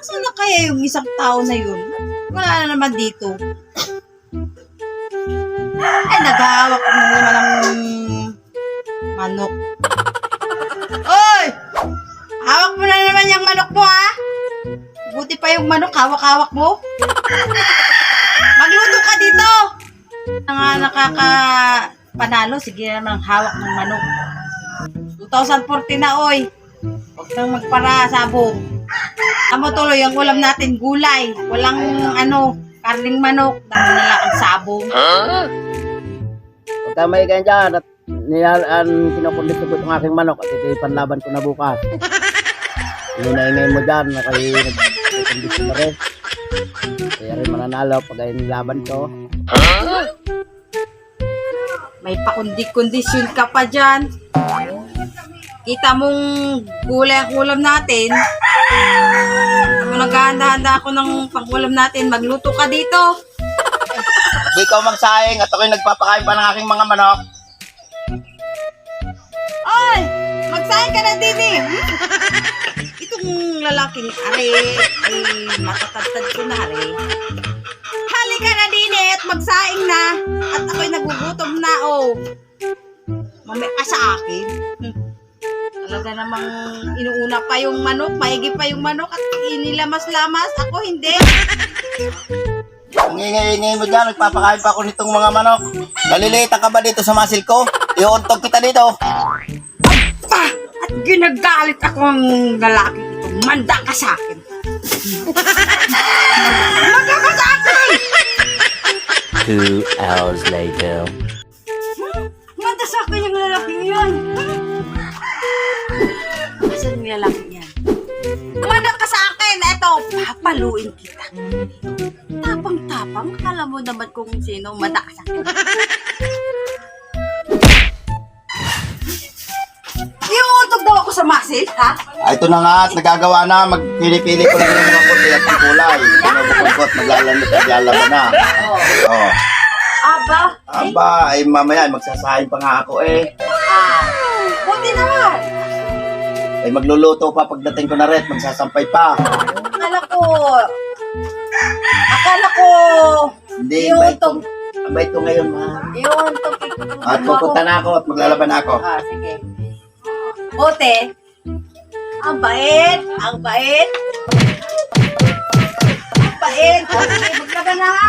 Nasaan na kaya yung isang tao na yun? Wala na naman dito. Ay, naghahawak na naman ng manok. Oy! Hawak mo na naman yung manok mo, ha? Buti pa yung manok, hawak-hawak mo. Magluto ka dito! Nga nakakapanalo, sige na naman hawak ng manok. 2014 na, oy. Huwag nang magpara sabong. Amo tuloy, ang ulam natin gulay. Walang karning manok. Dami na lang ang sabong. Huwag ka may ganyan dyan at kinukundis ko itong aking manok at ito yung panlaban ko na bukas. Inaingay mo dyan na kayo nagkundis ko na rin. Kaya rin mananalo pag ay nilaban ko. May pakundi-kondisyon ka pa dyan. Kita mong gulay ang ulam natin. Naghahanda-handa ako ng pang-ulam natin. Magluto ka dito. Di ikaw magsayang at ako'y nagpapakain pa ng aking mga manok. Oy! Magsayang ka na din eh. Itong lalaking are, ay matatagtad ko na are. Halika na din eh at magsaing na. At ako'y nagugutom na oh. Mamaya ka sa akin. Talaga namang inuuna pa yung manok, maigi pa yung manok at inilamas-lamas. Ako hindi. Ang ingay-ingay mo dyan, nagpapakain pa ako nitong mga manok. Nalilita ka ba dito sa masil ko? Iuntog kita dito. At ginagalit ako ang lalaki ito. Manda ka sa akin. Manda ka sa akin! 2 hours later. Manda sa akin yung lalaki yan. Saan yung lalaki yan? Manda ka sa akin! Eto, papaluin kita. Tapang-tapang, akala mo naman kung sino manda ka sa akin. Iuuntog daw ako sa masil, ha? Ay, ito na nga at nagagawa na. Magpili-pili ko lang yung mga puti at ang kulay. Binubukot, maglalamit at lalaban na. Oh. Aba, Aba, ay mamaya magsasahin pa nga ako eh. buti naman. Ay magluluto pa pagdating ko na rin, magsasampay pa. Akala ko, Hindi, iuuntog. Abay ito ngayon, ma. Iuuntog. At pupunta na ako at maglalaban na ako. Sige. Buti. Ang bait. Ang bait. Ang bait. Okay, maglaban na ha.